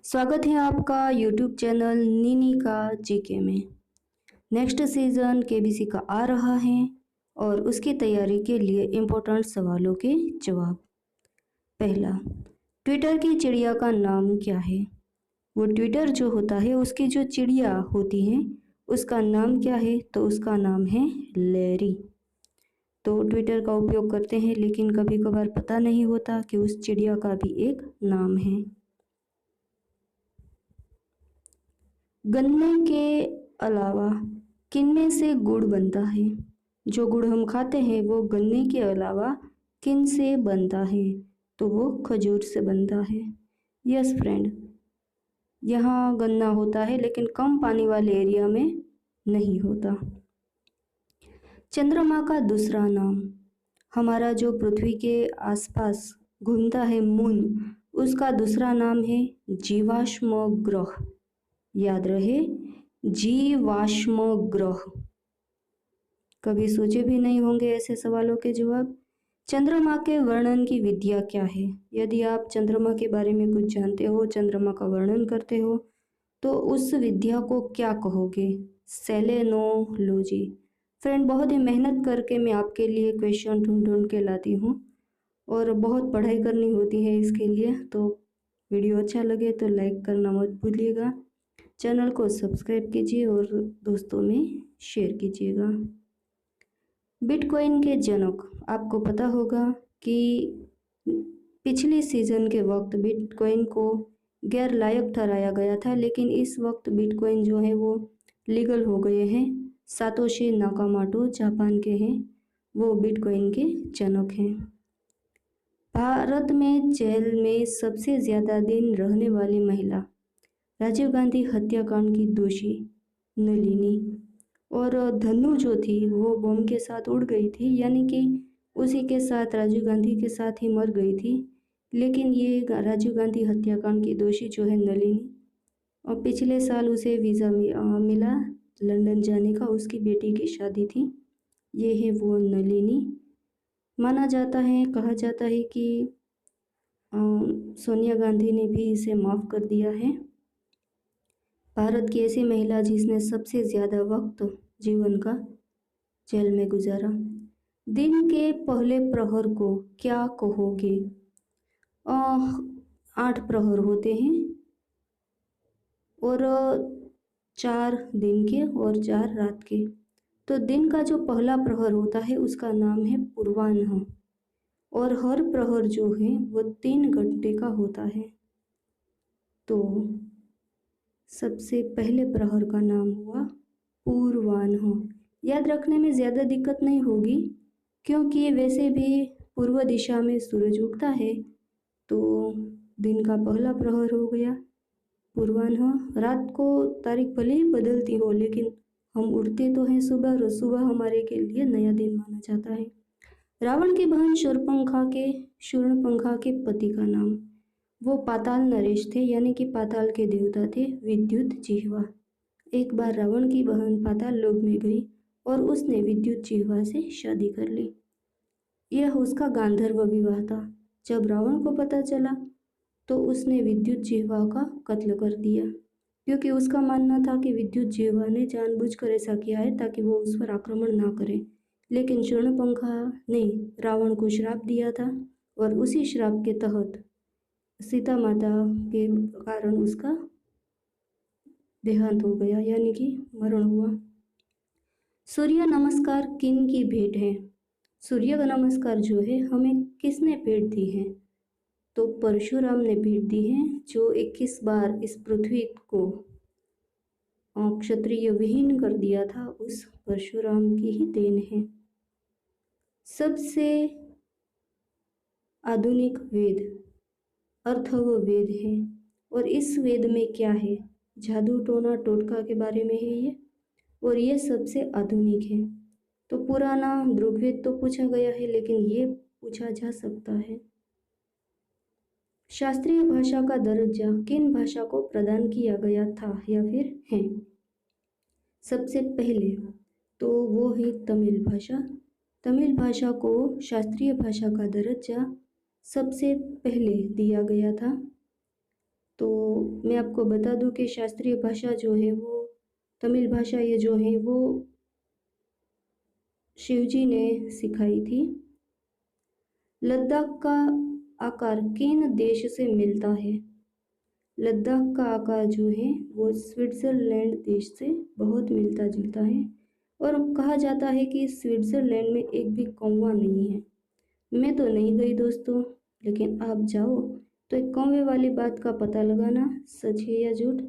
स्वागत है आपका यूट्यूब चैनल नीनी का जीके में। नेक्स्ट सीज़न केबीसी का आ रहा है और उसकी तैयारी के लिए इम्पोर्टेंट सवालों के जवाब। पहला, ट्विटर की चिड़िया का नाम क्या है? वो ट्विटर जो होता है उसकी जो चिड़िया होती है उसका नाम क्या है? तो उसका नाम है लैरी। तो ट्विटर का उपयोग करते हैं लेकिन कभी कभार पता नहीं होता कि उस चिड़िया का भी एक नाम है। गन्ने के अलावा किनमें से गुड़ बनता है? जो गुड़ हम खाते हैं वो गन्ने के अलावा किन से बनता है? तो वो खजूर से बनता है। यस फ्रेंड, यहाँ गन्ना होता है लेकिन कम पानी वाले एरिया में नहीं होता। चंद्रमा का दूसरा नाम, हमारा जो पृथ्वी के आसपास घूमता है मून, उसका दूसरा नाम है जीवाश्म ग्रह। याद रहे, जीवाश्म ग्रह। कभी सोचे भी नहीं होंगे ऐसे सवालों के जवाब। चंद्रमा के वर्णन की विधियां क्या है? यदि आप चंद्रमा के बारे में कुछ जानते हो, चंद्रमा का वर्णन करते हो, तो उस विद्या को क्या कहोगे? सेलेनोलॉजी। फ्रेंड, बहुत ही मेहनत करके मैं आपके लिए क्वेश्चन ढूंढ ढूंढ के लाती हूँ और बहुत पढ़ाई करनी होती है इसके लिए। तो वीडियो अच्छा लगे तो लाइक करना मत भूलिएगा, चैनल को सब्सक्राइब कीजिए और दोस्तों में शेयर कीजिएगा। बिटकॉइन के जनक, आपको पता होगा कि पिछले सीजन के वक्त बिटकॉइन को गैर लायक ठहराया गया था, लेकिन इस वक्त बिटकॉइन जो है वो लीगल हो गए हैं। सातोशी नाकामोटो जापान के हैं, वो बिटकॉइन के जनक हैं। भारत में जेल में सबसे ज़्यादा दिन रहने वाली महिला, राजीव गांधी हत्याकांड की दोषी नलिनी। और धनु जो थी वो बम के साथ उड़ गई थी, यानी कि उसी के साथ राजीव गांधी के साथ ही मर गई थी। लेकिन ये राजीव गांधी हत्याकांड की दोषी जो है नलिनी, और पिछले साल उसे वीज़ा मिला लंदन जाने का, उसकी बेटी की शादी थी। ये है वो नलिनी। माना जाता है, कहा जाता है कि सोनिया गांधी ने भी इसे माफ़ कर दिया है। भारत की ऐसी महिला जिसने सबसे ज़्यादा वक्त जीवन का जेल में गुजारा। दिन के पहले प्रहर को क्या कहोगे? 8 प्रहर होते हैं और 4 दिन के और 4 रात के। तो दिन का जो पहला प्रहर होता है उसका नाम है पूर्वाह्न, और हर प्रहर जो है वो 3 घंटे का होता है। तो सबसे पहले प्रहर का नाम हुआ पूर्वाह्न। याद रखने में ज़्यादा दिक्कत नहीं होगी, क्योंकि वैसे भी पूर्व दिशा में सूरज उगता है। तो दिन का पहला प्रहर हो गया पूर्वाह्न। रात को तारीख भले ही बदलती हो, लेकिन हम उठते तो हैं सुबह, और सुबह हमारे के लिए नया दिन माना जाता है। रावण की बहन शूर्पणखा के पति का नाम, वो पाताल नरेश थे, यानी कि पाताल के देवता थे, विद्युत जिह्वा। एक बार रावण की बहन पाताल लोक में गई और उसने विद्युत जिह्वा से शादी कर ली। यह उसका गांधर्व विवाह था। जब रावण को पता चला तो उसने विद्युत जिह्वा का कत्ल कर दिया, क्योंकि उसका मानना था कि विद्युत जिह्वा ने जानबूझकर ऐसा किया है ताकि वो उस पर आक्रमण ना करे। लेकिन शूर्पणखा ने रावण को श्राप दिया था, और उसी श्राप के तहत सीता माता के कारण उसका देहांत हो गया, यानी कि मरण हुआ। सूर्य नमस्कार किन की भेंट है? सूर्य का नमस्कार जो है हमें किसने भेंट दी है? तो परशुराम ने भेंट दी है, जो 21 बार इस पृथ्वी को क्षत्रिय विहीन कर दिया था, उस परशुराम की ही देन है। सबसे आधुनिक वेद अथर्व वेद है, और इस वेद में क्या है? जादू टोना टोटका के बारे में है ये, और ये सबसे आधुनिक है। तो पुराना ऋग्वेद तो पूछा गया है, लेकिन ये पूछा जा सकता है। शास्त्रीय भाषा का दर्जा किन भाषा को प्रदान किया गया था या फिर है? सबसे पहले तो वो है तमिल भाषा। तमिल भाषा को शास्त्रीय भाषा का दर्जा सबसे पहले दिया गया था। तो मैं आपको बता दूं कि शास्त्रीय भाषा जो है वो तमिल भाषा ये जो है वो शिवजी ने सिखाई थी। लद्दाख का आकार किन देश से मिलता है? लद्दाख का आकार जो है वो स्विट्ज़रलैंड देश से बहुत मिलता जुलता है और कहा जाता है कि स्विट्ज़रलैंड में एक भी कौवा नहीं है। मैं तो नहीं गई दोस्तों, लेकिन आप जाओ तो एक कौवे वाली बात का पता लगाना सच है या झूठ,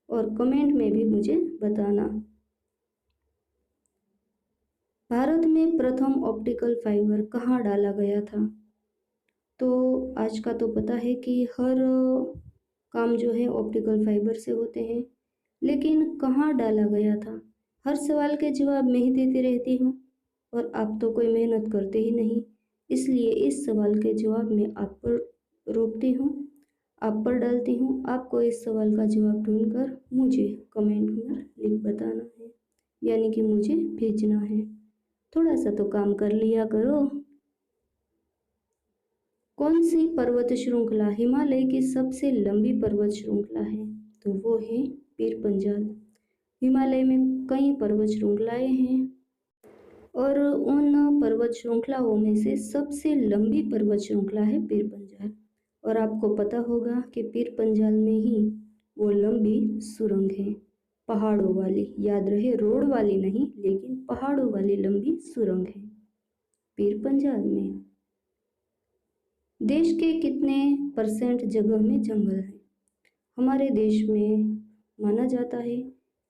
और कमेंट में भी मुझे बताना। भारत में प्रथम ऑप्टिकल फाइबर कहाँ डाला गया था? तो आज का तो पता है कि हर काम जो है ऑप्टिकल फाइबर से होते हैं, लेकिन कहाँ डाला गया था? हर सवाल के जवाब मैं ही देती रहती हूँ और आप तो कोई मेहनत करते ही नहीं, इसलिए इस सवाल के जवाब मैं आप पर रोकती हूँ, आप पर डालती हूँ। आपको इस सवाल का जवाब ढूंढकर मुझे कमेंट में लिख बताना है, यानी कि मुझे भेजना है। थोड़ा सा तो काम कर लिया करो। कौन सी पर्वत श्रृंखला हिमालय की सबसे लंबी पर्वत श्रृंखला है? तो वो है पीर पंजाल। हिमालय में कई पर्वत श्रृंखलाएं हैं और उन पर्वत श्रृंखलाओं में से सबसे लंबी पर्वत श्रृंखला है पीर पंजाल। और आपको पता होगा कि पीर पंजाल में ही वो लंबी सुरंग है, पहाड़ों वाली, याद रहे रोड वाली नहीं, लेकिन पहाड़ों वाली लंबी सुरंग है पीर पंजाल में। देश के कितने परसेंट जगह में जंगल है? हमारे देश में माना जाता है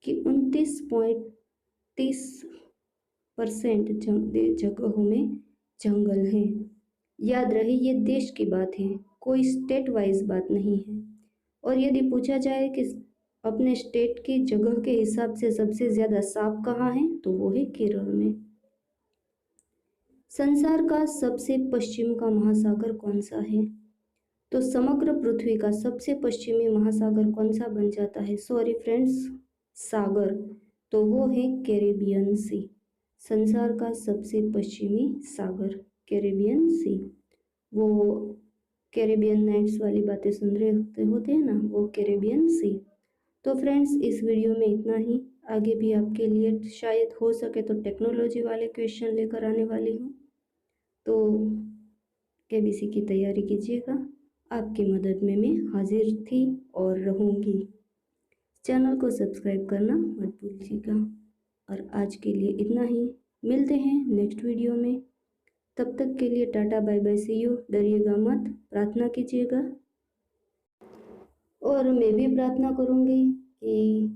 कि 29.30% जगहों में जंगल है। याद रहे ये देश की बात है, कोई स्टेट वाइज बात नहीं है। और यदि पूछा जाए कि अपने स्टेट की जगह के हिसाब से सबसे ज़्यादा सांप कहाँ है, तो वो है केरल में। संसार का सबसे पश्चिम का महासागर कौन सा है? तो समग्र पृथ्वी का सबसे पश्चिमी महासागर कौन सा बन जाता है? सॉरी फ्रेंड्स, सागर, तो वो है कैरेबियन सी। संसार का सबसे पश्चिमी सागर कैरेबियन सी। वो कैरेबियन नाइट्स वाली बातें सुन रहे होते हैं ना, वो कैरेबियन सी। तो फ्रेंड्स इस वीडियो में इतना ही। आगे भी आपके लिए शायद हो सके तो टेक्नोलॉजी वाले क्वेश्चन लेकर आने वाली हूँ, तो केबीसी की तैयारी कीजिएगा। आपकी मदद में मैं हाजिर थी और रहूँगी। चैनल को सब्सक्राइब करना मत भूलिएगा। और आज के लिए इतना ही, मिलते हैं नेक्स्ट वीडियो में। तब तक के लिए tata bye bye, see you. डरिएगा मत, प्रार्थना कीजिएगा और मैं भी प्रार्थना करूँगी कि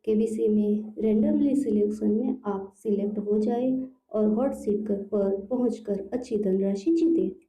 केबीसी में रैंडमली सिलेक्शन में आप सिलेक्ट हो जाए और हॉट सीट पर पहुँचकर अच्छी धनराशि जीतें।